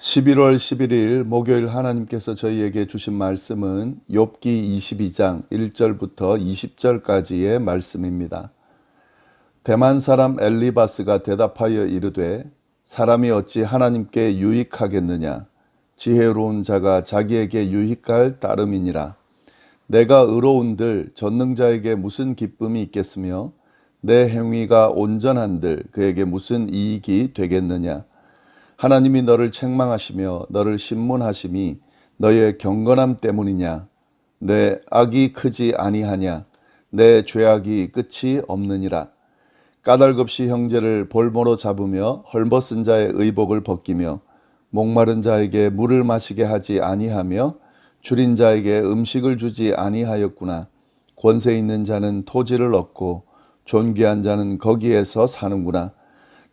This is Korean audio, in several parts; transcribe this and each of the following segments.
11월 11일 목요일 하나님께서 저희에게 주신 말씀은 욥기 22장 1절부터 20절까지의 말씀입니다. 대만 사람 엘리바스가 대답하여 이르되 사람이 어찌 하나님께 유익하겠느냐? 지혜로운 자가 자기에게 유익할 따름이니라. 내가 의로운들 전능자에게 무슨 기쁨이 있겠으며 내 행위가 온전한들 그에게 무슨 이익이 되겠느냐? 하나님이 너를 책망하시며 너를 신문하심이 너의 경건함 때문이냐? 내 악이 크지 아니하냐? 내 죄악이 끝이 없느니라. 까닭없이 형제를 볼모로 잡으며 헐벗은 자의 의복을 벗기며 목마른 자에게 물을 마시게 하지 아니하며 줄인 자에게 음식을 주지 아니하였구나. 권세 있는 자는 토지를 얻고 존귀한 자는 거기에서 사는구나.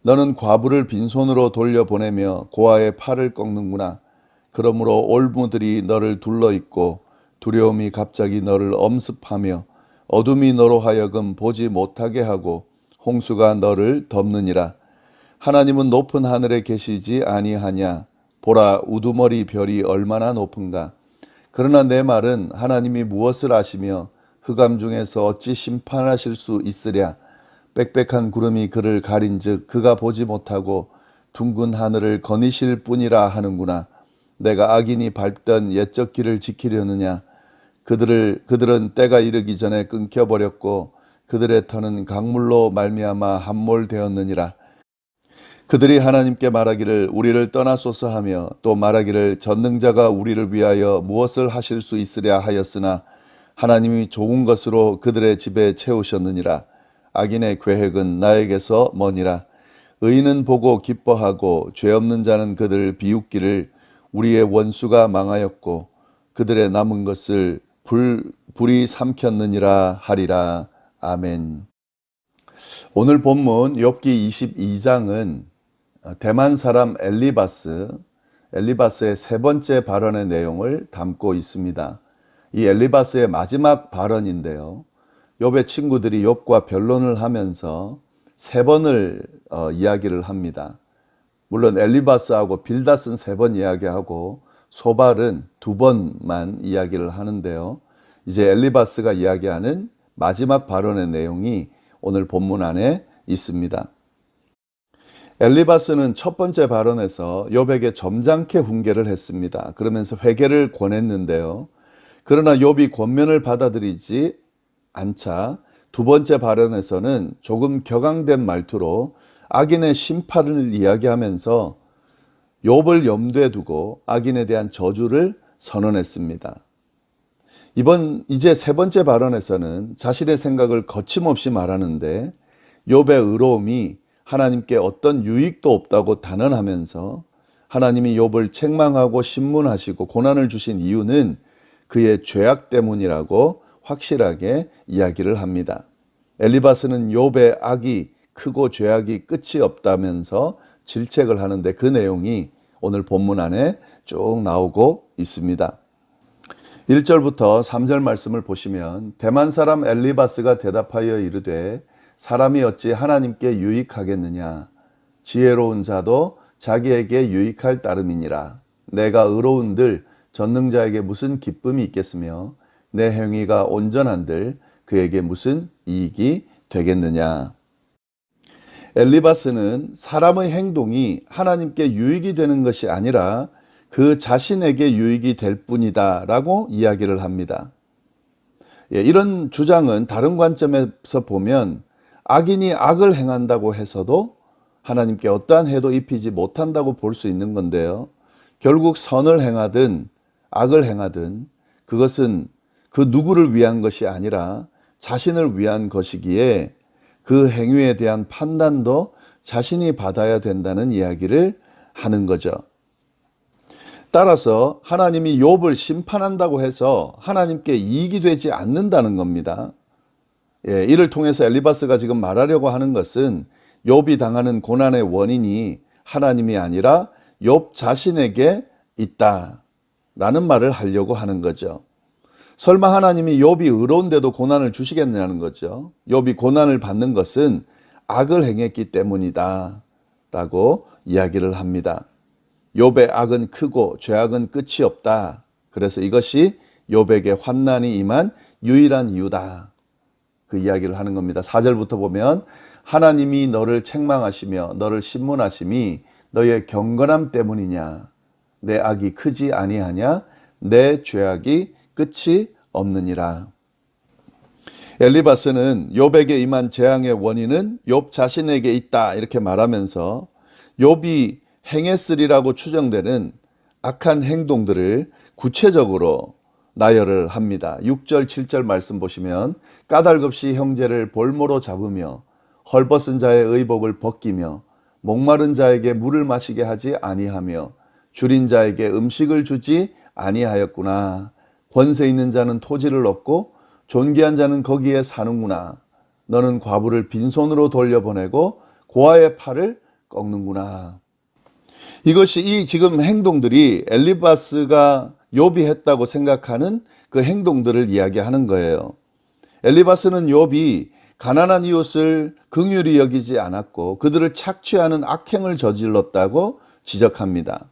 너는 과부를 빈손으로 돌려보내며 고아의 팔을 꺾는구나. 그러므로 올무들이 너를 둘러있고 두려움이 갑자기 너를 엄습하며 어둠이 너로 하여금 보지 못하게 하고 홍수가 너를 덮느니라. 하나님은 높은 하늘에 계시지 아니하냐? 보라, 우두머리 별이 얼마나 높은가? 그러나 내 말은 하나님이 무엇을 아시며 흑암 중에서 어찌 심판하실 수 있으랴? 빽빽한 구름이 그를 가린즉 그가 보지 못하고 둥근 하늘을 거니실 뿐이라 하는구나. 내가 악인이 밟던 옛적 길을 지키려느냐? 그들은 때가 이르기 전에 끊겨버렸고 그들의 터는 강물로 말미암아 함몰되었느니라. 그들이 하나님께 말하기를 우리를 떠나소서 하며 또 말하기를 전능자가 우리를 위하여 무엇을 하실 수 있으랴 하였으나 하나님이 좋은 것으로 그들의 집에 채우셨느니라. 악인의 계획은 나에게서 머니라. 의인은 보고 기뻐하고 죄 없는 자는 그들을 비웃기를 우리의 원수가 망하였고 그들의 남은 것을 불이 삼켰느니라 하리라. 아멘. 오늘 본문 욥기 22장은 대만 사람 엘리바스의 세 번째 발언의 내용을 담고 있습니다. 이 엘리바스의 마지막 발언인데요. 욥의 친구들이 욥과 변론을 하면서 세 번을 이야기를 합니다. 물론 엘리바스하고 빌닷은 세 번 이야기하고 소발은 두 번만 이야기를 하는데요. 이제 엘리바스가 이야기하는 마지막 발언의 내용이 오늘 본문 안에 있습니다. 엘리바스는 첫 번째 발언에서 욥에게 점잖게 훈계를 했습니다. 그러면서 회개를 권했는데요. 그러나 욥이 권면을 받아들이지 않자 두 번째 발언에서는 조금 격앙된 말투로 악인의 심판을 이야기하면서 욥을 염두에 두고 악인에 대한 저주를 선언했습니다. 이제 세 번째 발언에서는 자신의 생각을 거침없이 말하는데 욥의 의로움이 하나님께 어떤 유익도 없다고 단언하면서 하나님이 욥을 책망하고 신문하시고 고난을 주신 이유는 그의 죄악 때문이라고 확실하게 이야기를 합니다. 엘리바스는 욥의 악이 크고 죄악이 끝이 없다면서 질책을 하는데 그 내용이 오늘 본문 안에 쭉 나오고 있습니다. 1절부터 3절 말씀을 보시면 대만 사람 엘리바스가 대답하여 이르되 사람이 어찌 하나님께 유익하겠느냐? 지혜로운 자도 자기에게 유익할 따름이니라. 내가 의로운들 전능자에게 무슨 기쁨이 있겠으며 내 행위가 온전한들 그에게 무슨 이익이 되겠느냐? 엘리바스는 사람의 행동이 하나님께 유익이 되는 것이 아니라 그 자신에게 유익이 될 뿐이다 라고 이야기를 합니다. 이런 주장은 다른 관점에서 보면 악인이 악을 행한다고 해서도 하나님께 어떠한 해도 입히지 못한다고 볼 수 있는 건데요. 결국 선을 행하든 악을 행하든 그것은 그 누구를 위한 것이 아니라 자신을 위한 것이기에 그 행위에 대한 판단도 자신이 받아야 된다는 이야기를 하는 거죠. 따라서 하나님이 욥을 심판한다고 해서 하나님께 이익이 되지 않는다는 겁니다. 이를 통해서 엘리바스가 지금 말하려고 하는 것은 욥이 당하는 고난의 원인이 하나님이 아니라 욥 자신에게 있다라는 말을 하려고 하는 거죠. 설마 하나님이 욥이 의로운데도 고난을 주시겠냐는 거죠. 욥이 고난을 받는 것은 악을 행했기 때문이다 라고 이야기를 합니다. 욥의 악은 크고 죄악은 끝이 없다. 그래서 이것이 욥에게 환난이 임한 유일한 이유다. 그 이야기를 하는 겁니다. 4절부터 보면 하나님이 너를 책망하시며 너를 신문하심이 너의 경건함 때문이냐? 내 악이 크지 아니하냐? 내 죄악이 끝이 없느니라. 엘리바스는 욥에게 임한 재앙의 원인은 욥 자신에게 있다 이렇게 말하면서 욥이 행했으리라고 추정되는 악한 행동들을 구체적으로 나열을 합니다. 6절 7절 말씀 보시면 까닭없이 형제를 볼모로 잡으며 헐벗은 자의 의복을 벗기며 목마른 자에게 물을 마시게 하지 아니하며 줄인 자에게 음식을 주지 아니하였구나. 권세 있는 자는 토지를 얻고 존귀한 자는 거기에 사는구나. 너는 과부를 빈손으로 돌려보내고 고아의 팔을 꺾는구나. 이것이 이 지금 행동들이 엘리바스가 욥이 했다고 생각하는 그 행동들을 이야기하는 거예요. 엘리바스는 욥이 가난한 이웃을 긍휼히 여기지 않았고 그들을 착취하는 악행을 저질렀다고 지적합니다.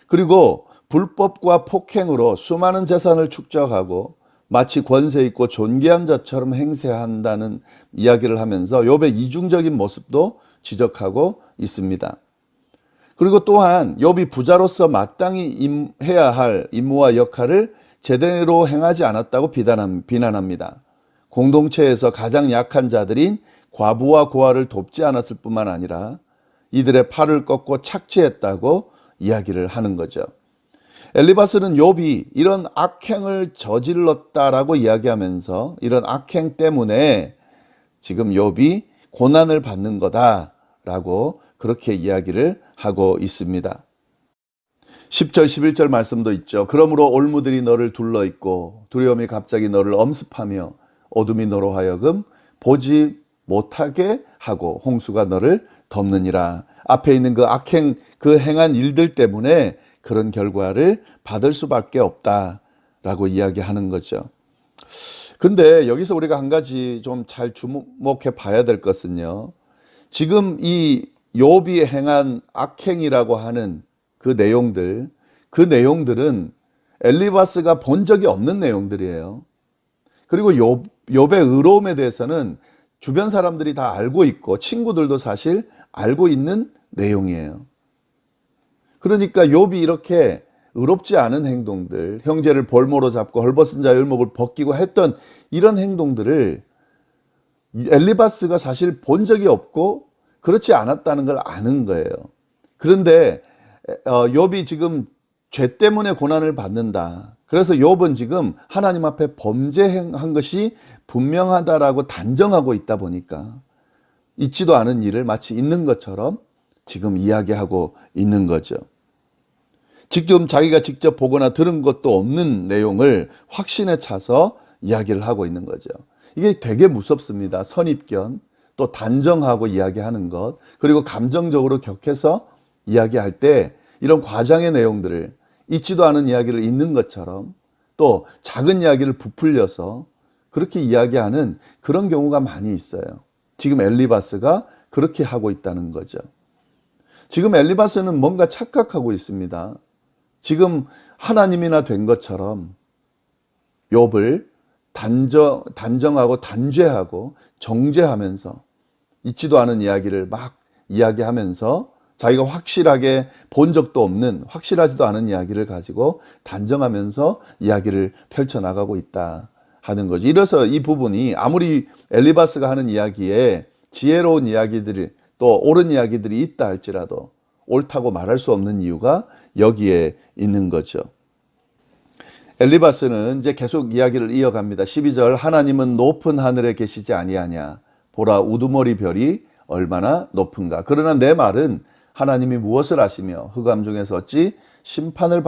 그리고 불법과 폭행으로 수많은 재산을 축적하고 마치 권세 있고 존귀한 자처럼 행세한다는 이야기를 하면서 욥의 이중적인 모습도 지적하고 있습니다. 그리고 또한 욥이 부자로서 마땅히 해야 할 임무와 역할을 제대로 행하지 않았다고 비난합니다. 공동체에서 가장 약한 자들인 과부와 고아를 돕지 않았을 뿐만 아니라 이들의 팔을 꺾고 착취했다고 이야기를 하는 거죠. 엘리바스는 욥이 이런 악행을 저질렀다라고 이야기하면서 이런 악행 때문에 지금 욥이 고난을 받는 거다라고 그렇게 이야기를 하고 있습니다. 10절 11절 말씀도 있죠. 그러므로 올무들이 너를 둘러있고 두려움이 갑자기 너를 엄습하며 어둠이 너로 하여금 보지 못하게 하고 홍수가 너를 덮느니라. 앞에 있는 그 악행, 그 행한 일들 때문에 그런 결과를 받을 수밖에 없다라고 이야기하는 거죠. 근데 여기서 우리가 한 가지 좀 잘 주목해 봐야 될 것은요. 지금 이 욥이 행한 악행이라고 하는 그 내용들은 엘리바스가 본 적이 없는 내용들이에요. 그리고 욥의 의로움에 대해서는 주변 사람들이 다 알고 있고 친구들도 사실 알고 있는 내용이에요. 그러니까 욥이 이렇게 의롭지 않은 행동들, 형제를 볼모로 잡고 헐벗은 자의 을목을 벗기고 했던 이런 행동들을 엘리바스가 사실 본 적이 없고 그렇지 않았다는 걸 아는 거예요. 그런데 욥이 지금 죄 때문에 고난을 받는다. 그래서 욥은 지금 하나님 앞에 범죄한 것이 분명하다라고 단정하고 있다 보니까 있지도 않은 일을 마치 있는 것처럼 지금 이야기하고 있는 거죠. 지금 자기가 직접 보거나 들은 것도 없는 내용을 확신에 차서 이야기를 하고 있는 거죠. 이게 되게 무섭습니다. 선입견, 또 단정하고 이야기하는 것, 그리고 감정적으로 격해서 이야기할 때 이런 과장의 내용들을 있지도 않은 이야기를 있는 것처럼 또 작은 이야기를 부풀려서 그렇게 이야기하는 그런 경우가 많이 있어요. 지금 엘리바스가 그렇게 하고 있다는 거죠. 지금 엘리바스는 뭔가 착각하고 있습니다. 지금 하나님이나 된 것처럼 욥을 단정하고 단죄하고 정죄하면서 있지도 않은 이야기를 막 이야기하면서 자기가 확실하게 본 적도 없는 확실하지도 않은 이야기를 가지고 단정하면서 이야기를 펼쳐나가고 있다 하는 거죠. 이래서 이 부분이 아무리 엘리바스가 하는 이야기에 지혜로운 이야기들이 또 옳은 이야기들이 있다 할지라도 옳다고 말할 수 없는 이유가 여기에 있는 거죠. 엘리바스는 이제 계속 이야기를 이어갑니다. 12절 하나님은 높은 하늘에 계시지 아니하냐 보라 우두머리 별이 얼마나 높은가. 그러나 내 말은 하나님이 무엇을 하시며 흑암 중에서 어찌 심판을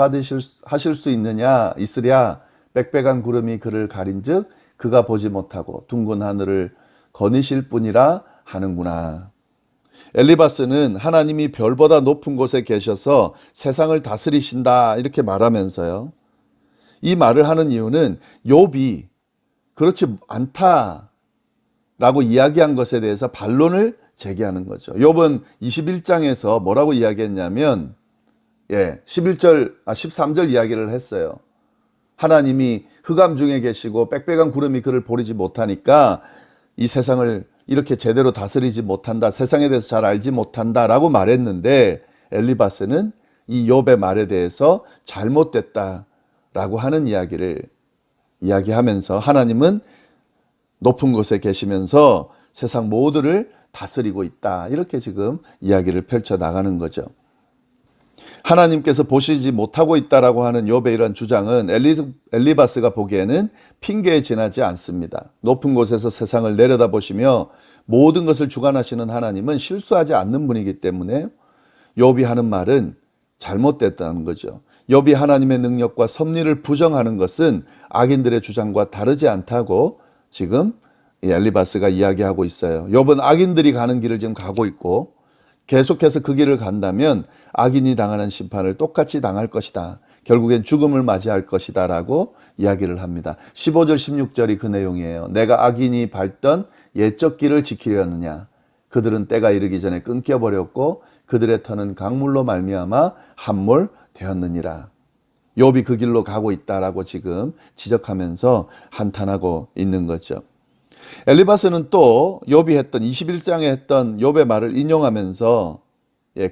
하실 수 있으랴 빽빽한 구름이 그를 가린즉 그가 보지 못하고 둥근 하늘을 거니실 뿐이라 하는구나. 엘리바스는 하나님이 별보다 높은 곳에 계셔서 세상을 다스리신다 이렇게 말하면서요. 이 말을 하는 이유는 욥이 그렇지 않다라고 이야기한 것에 대해서 반론을 제기하는 거죠. 욥은 21장에서 뭐라고 이야기했냐면 13절 이야기를 했어요. 하나님이 흑암 중에 계시고 빽빽한 구름이 그를 보리지 못하니까 이 세상을 이렇게 제대로 다스리지 못한다. 세상에 대해서 잘 알지 못한다라고 말했는데 엘리바스는 이 욥의 말에 대해서 잘못됐다라고 하는 이야기를 이야기하면서 하나님은 높은 곳에 계시면서 세상 모두를 다스리고 있다. 이렇게 지금 이야기를 펼쳐 나가는 거죠. 하나님께서 보시지 못하고 있다라고 하는 욥의 이런 주장은 엘리바스가 보기에는 핑계에 지나지 않습니다. 높은 곳에서 세상을 내려다보시며 모든 것을 주관하시는 하나님은 실수하지 않는 분이기 때문에 욥이 하는 말은 잘못됐다는 거죠. 욥이 하나님의 능력과 섭리를 부정하는 것은 악인들의 주장과 다르지 않다고 지금 엘리바스가 이야기하고 있어요. 욥은 악인들이 가는 길을 지금 가고 있고 계속해서 그 길을 간다면 악인이 당하는 심판을 똑같이 당할 것이다. 결국엔 죽음을 맞이할 것이다 라고 이야기를 합니다. 15절 16절이 그 내용이에요. 내가 악인이 밟던 옛적 길을 지키려느냐. 그들은 때가 이르기 전에 끊겨버렸고 그들의 터는 강물로 말미암아 함몰 되었느니라. 욥이 그 길로 가고 있다라고 지금 지적하면서 한탄하고 있는 거죠. 엘리바스는 또 욥이 했던 21장에 했던 욥의 말을 인용하면서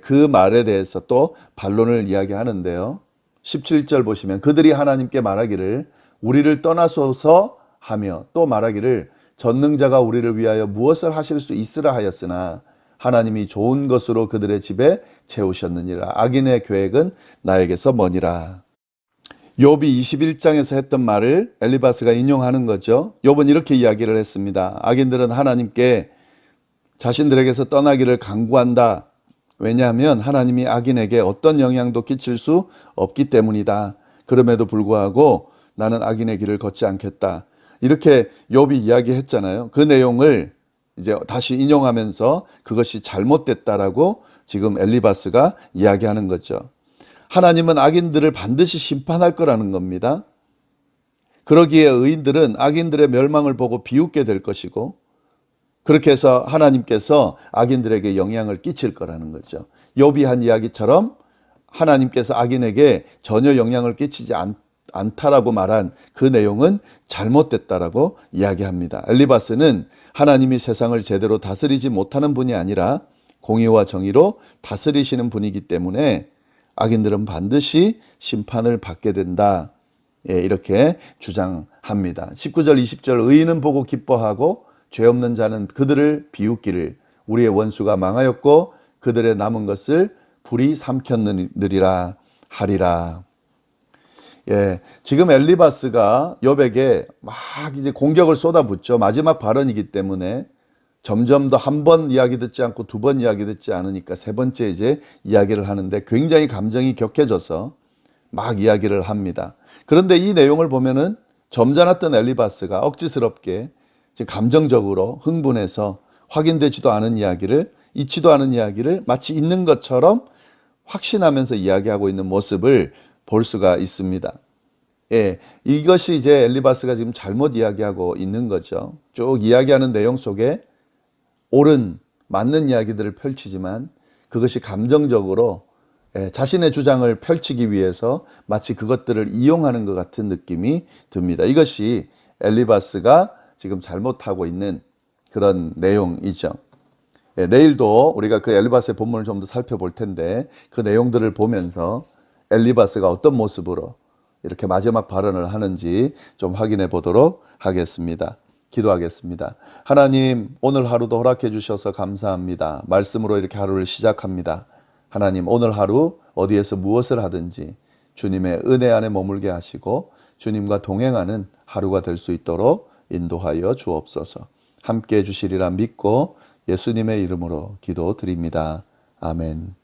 그 말에 대해서 또 반론을 이야기하는데요. 17절 보시면 그들이 하나님께 말하기를 우리를 떠나소서 하며 또 말하기를 전능자가 우리를 위하여 무엇을 하실 수 있으라 하였으나 하나님이 좋은 것으로 그들의 집에 채우셨느니라. 악인의 계획은 나에게서 머니라. 욥이 21장에서 했던 말을 엘리바스가 인용하는 거죠. 욥은 이렇게 이야기를 했습니다. 악인들은 하나님께 자신들에게서 떠나기를 강구한다. 왜냐하면 하나님이 악인에게 어떤 영향도 끼칠 수 없기 때문이다. 그럼에도 불구하고 나는 악인의 길을 걷지 않겠다. 이렇게 욥이 이야기했잖아요. 그 내용을 이제 다시 인용하면서 그것이 잘못됐다라고 지금 엘리바스가 이야기하는 거죠. 하나님은 악인들을 반드시 심판할 거라는 겁니다. 그러기에 의인들은 악인들의 멸망을 보고 비웃게 될 것이고 그렇게 해서 하나님께서 악인들에게 영향을 끼칠 거라는 거죠. 욥이 한 이야기처럼 하나님께서 악인에게 전혀 영향을 끼치지 않다라고 말한 그 내용은 잘못됐다라고 이야기합니다. 엘리바스는 하나님이 세상을 제대로 다스리지 못하는 분이 아니라 공의와 정의로 다스리시는 분이기 때문에 악인들은 반드시 심판을 받게 된다. 이렇게 주장합니다. 19절 20절 의인은 보고 기뻐하고 죄 없는 자는 그들을 비웃기를 우리의 원수가 망하였고 그들의 남은 것을 불이 삼켰느니라 하리라. 지금 엘리바스가 욥에게 막 이제 공격을 쏟아붓죠. 마지막 발언이기 때문에 점점 더 한 번 이야기 듣지 않고 두 번 이야기 듣지 않으니까 세 번째 이제 이야기를 하는데 굉장히 감정이 격해져서 막 이야기를 합니다. 그런데 이 내용을 보면은 점잖았던 엘리바스가 억지스럽게 감정적으로 흥분해서 확인되지도 않은 이야기를 있지도 않은 이야기를 마치 있는 것처럼 확신하면서 이야기하고 있는 모습을 볼 수가 있습니다. 이것이 이제 엘리바스가 지금 잘못 이야기하고 있는 거죠. 쭉 이야기하는 내용 속에 옳은 맞는 이야기들을 펼치지만 그것이 감정적으로 자신의 주장을 펼치기 위해서 마치 그것들을 이용하는 것 같은 느낌이 듭니다. 이것이 엘리바스가 지금 잘못하고 있는 그런 내용이죠. 내일도 우리가 그 엘리바스의 본문을 좀 더 살펴볼 텐데 그 내용들을 보면서 엘리바스가 어떤 모습으로 이렇게 마지막 발언을 하는지 좀 확인해 보도록 하겠습니다. 기도하겠습니다. 하나님, 오늘 하루도 허락해 주셔서 감사합니다. 말씀으로 이렇게 하루를 시작합니다. 하나님, 오늘 하루 어디에서 무엇을 하든지 주님의 은혜 안에 머물게 하시고 주님과 동행하는 하루가 될 수 있도록 인도하여 주옵소서. 함께 해 주시리라 믿고 예수님의 이름으로 기도드립니다. 아멘.